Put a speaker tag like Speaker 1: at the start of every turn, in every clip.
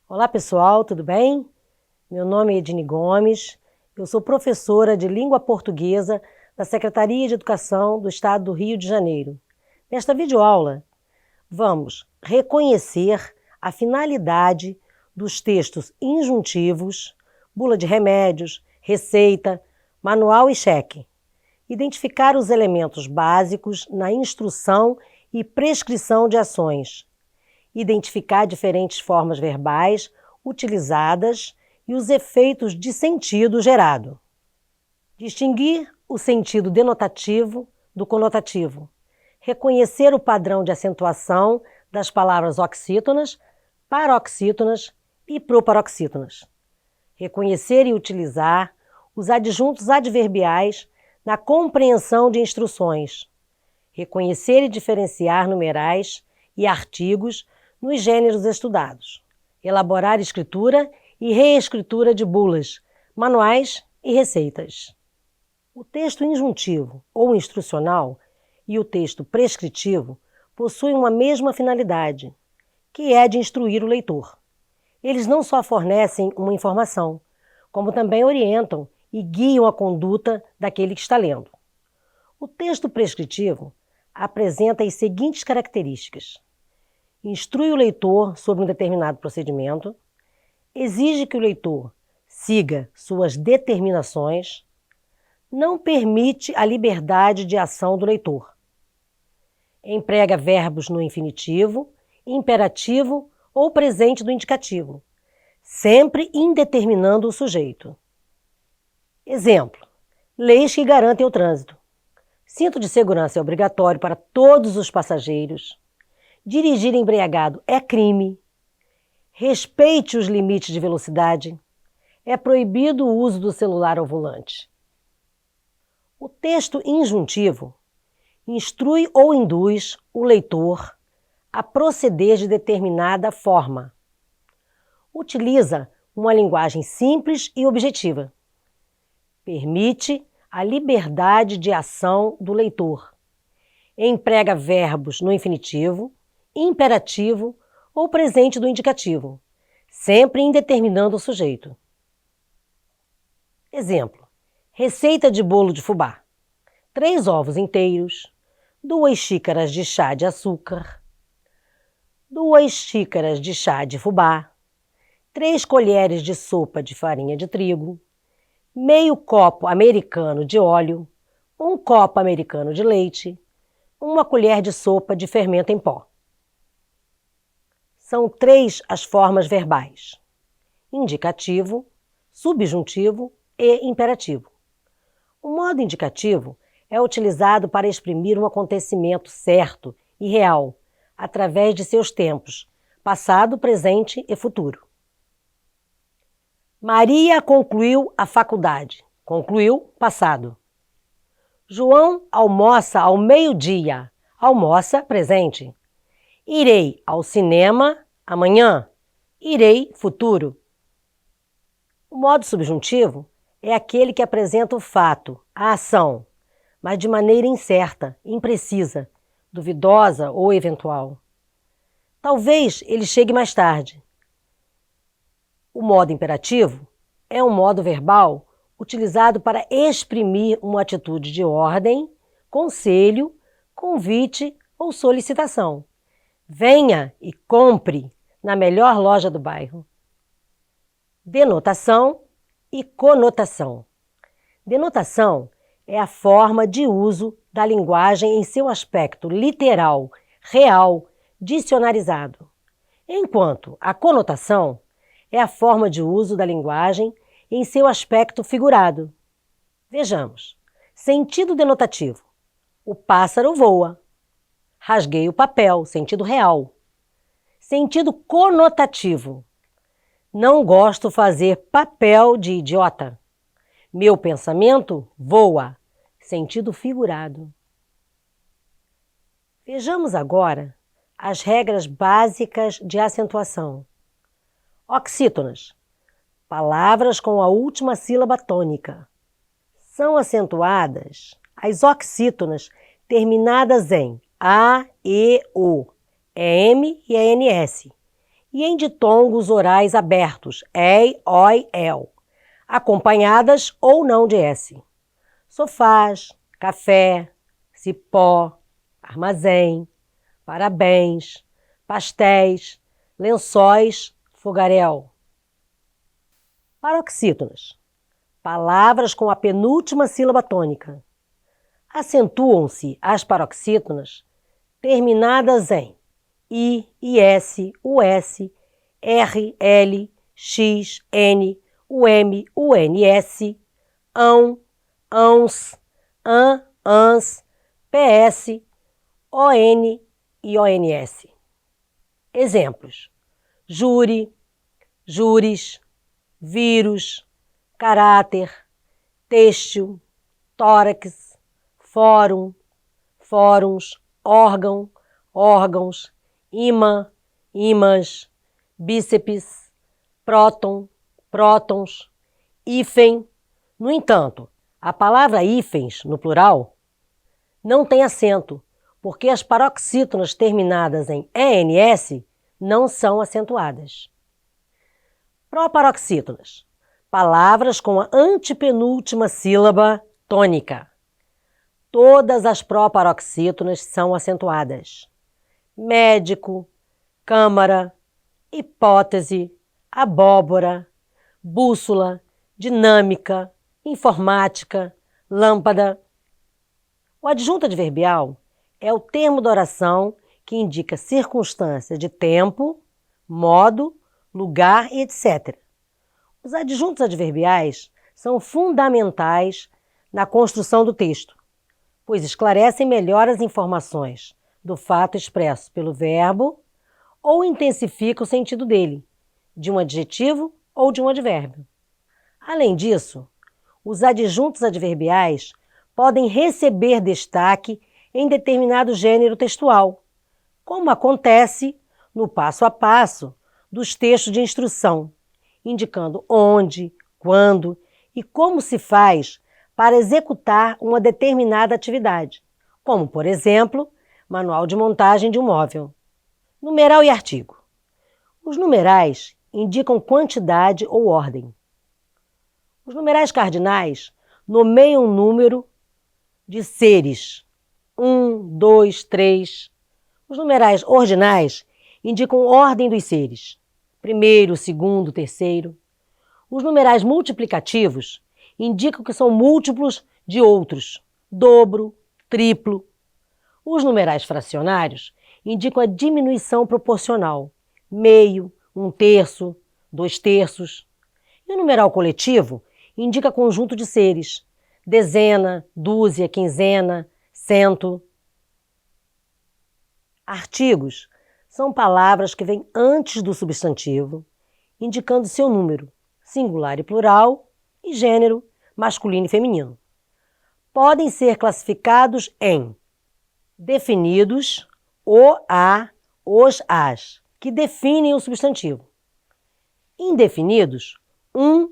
Speaker 1: Olá pessoal, tudo bem? Meu nome é Edine Gomes, eu sou professora de Língua Portuguesa da Secretaria de Educação do Estado do Rio de Janeiro. Nesta videoaula, vamos reconhecer a finalidade dos textos injuntivos, bula de remédios, receita, manual e cheque. Identificar os elementos básicos na instrução e prescrição de ações. Identificar diferentes formas verbais utilizadas e os efeitos de sentido gerado. Distinguir o sentido denotativo do conotativo. Reconhecer o padrão de acentuação das palavras oxítonas, paroxítonas e proparoxítonas. Reconhecer e utilizar os adjuntos adverbiais na compreensão de instruções. Reconhecer e diferenciar numerais e artigos nos gêneros estudados. Elaborar escritura e reescritura de bulas, manuais e receitas. O texto injuntivo ou instrucional e o texto prescritivo possuem uma mesma finalidade, que é de instruir o leitor. Eles não só fornecem uma informação, como também orientam e guiam a conduta daquele que está lendo. O texto prescritivo apresenta as seguintes características: instrui o leitor sobre um determinado procedimento, exige que o leitor siga suas determinações, não permite a liberdade de ação do leitor. Emprega verbos no infinitivo, imperativo ou presente do indicativo, sempre indeterminando o sujeito. Exemplo: leis que garantem o trânsito. Cinto de segurança é obrigatório para todos os passageiros. Dirigir embriagado é crime. Respeite os limites de velocidade. É proibido o uso do celular ao volante. O texto injuntivo instrui ou induz o leitor a proceder de determinada forma. Utiliza uma linguagem simples e objetiva. Permite a liberdade de ação do leitor. Emprega verbos no infinitivo, imperativo ou presente do indicativo, sempre indeterminando o sujeito. Exemplo: receita de bolo de fubá. 3 ovos inteiros, 2 xícaras de chá de açúcar, 2 xícaras de chá de fubá, 3 colheres de sopa de farinha de trigo, meio copo americano de óleo, 1 copo americano de leite, 1 colher de sopa de fermento em pó. São 3 as formas verbais: indicativo, subjuntivo e imperativo. O modo indicativo é utilizado para exprimir um acontecimento certo e real, através de seus tempos, passado, presente e futuro. Maria concluiu a faculdade. Concluiu, passado. João almoça ao meio-dia. Almoça, presente. Irei ao cinema amanhã. Irei, futuro. O modo subjuntivo é aquele que apresenta o fato, a ação, mas de maneira incerta, imprecisa, duvidosa ou eventual. Talvez ele chegue mais tarde. O modo imperativo é um modo verbal utilizado para exprimir uma atitude de ordem, conselho, convite ou solicitação. Venha e compre na melhor loja do bairro. Denotação e conotação. Denotação é a forma de uso da linguagem em seu aspecto literal, real, dicionarizado, enquanto a conotação é a forma de uso da linguagem em seu aspecto figurado. Vejamos. Sentido denotativo: o pássaro voa. Rasguei o papel, sentido real. Sentido conotativo: não gosto fazer papel de idiota. Meu pensamento voa, sentido figurado. Vejamos agora as regras básicas de acentuação. Oxítonas: palavras com a última sílaba tônica. São acentuadas as oxítonas terminadas em A, E, O, EM e ENS, e em ditongos orais abertos, ei, oi, el, acompanhadas ou não de S. Sofás, café, cipó, armazém, parabéns, pastéis, lençóis, fogaréu. Paroxítonas. Palavras com a penúltima sílaba tônica. Acentuam-se as paroxítonas terminadas em I, IS, US, R, L, X, N, UM, UNS, ão, ãos, ans, PS, ON e ONS. Exemplos: júri, júris, vírus, caráter, têxtil, tórax, fórum, fóruns, órgão, órgãos, ímã, ímãs, bíceps, próton, prótons, hífen. No entanto, a palavra hífens, no plural, não tem acento, porque as paroxítonas terminadas em ENS não são acentuadas. Proparoxítonas. Palavras com a antepenúltima sílaba tônica. Todas as proparoxítonas são acentuadas. Médico, câmara, hipótese, abóbora, bússola, dinâmica, informática, lâmpada. O adjunto adverbial é o termo da oração que indica circunstância de tempo, modo, lugar e etc. Os adjuntos adverbiais são fundamentais na construção do texto, pois esclarecem melhor as informações do fato expresso pelo verbo ou intensificam o sentido dele, de um adjetivo ou de um advérbio. Além disso, os adjuntos adverbiais podem receber destaque em determinado gênero textual, como acontece no passo a passo dos textos de instrução, indicando onde, quando e como se faz para executar uma determinada atividade, como, por exemplo, manual de montagem de um móvel. Numeral e artigo. Os numerais indicam quantidade ou ordem. Os numerais cardinais nomeiam um número de seres, 1, 2, 3. Os numerais ordinais indicam ordem dos seres, primeiro, segundo, terceiro. Os numerais multiplicativos indicam que são múltiplos de outros, dobro, triplo. Os numerais fracionários indicam a diminuição proporcional, meio, 1/3, 2/3. E o numeral coletivo indica conjunto de seres, dezena, dúzia, quinzena, cento. Artigos são palavras que vêm antes do substantivo, indicando seu número, singular e plural, e gênero, masculino e feminino. Podem ser classificados em definidos, o, a, os, as, que definem o substantivo. Indefinidos,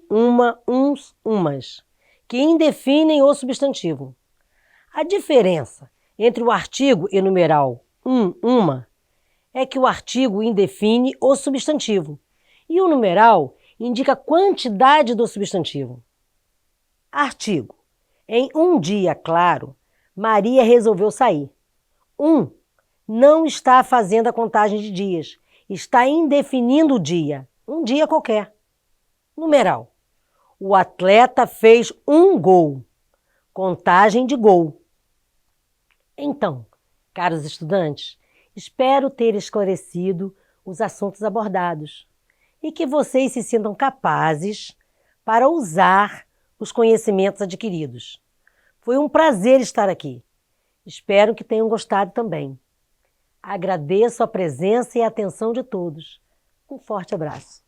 Speaker 1: uma, uns, umas, que indefinem o substantivo. A diferença entre o artigo e numeral uma é que o artigo indefine o substantivo e o numeral indica a quantidade do substantivo. Artigo. Em um dia claro, Maria resolveu sair. Não está fazendo a contagem de dias, está indefinindo o dia, um dia qualquer. Numeral. O atleta fez um gol. Contagem de gol. Então, caros estudantes, espero ter esclarecido os assuntos abordados e que vocês se sintam capazes para usar os conhecimentos adquiridos. Foi um prazer estar aqui. Espero que tenham gostado também. Agradeço a presença e a atenção de todos. Um forte abraço.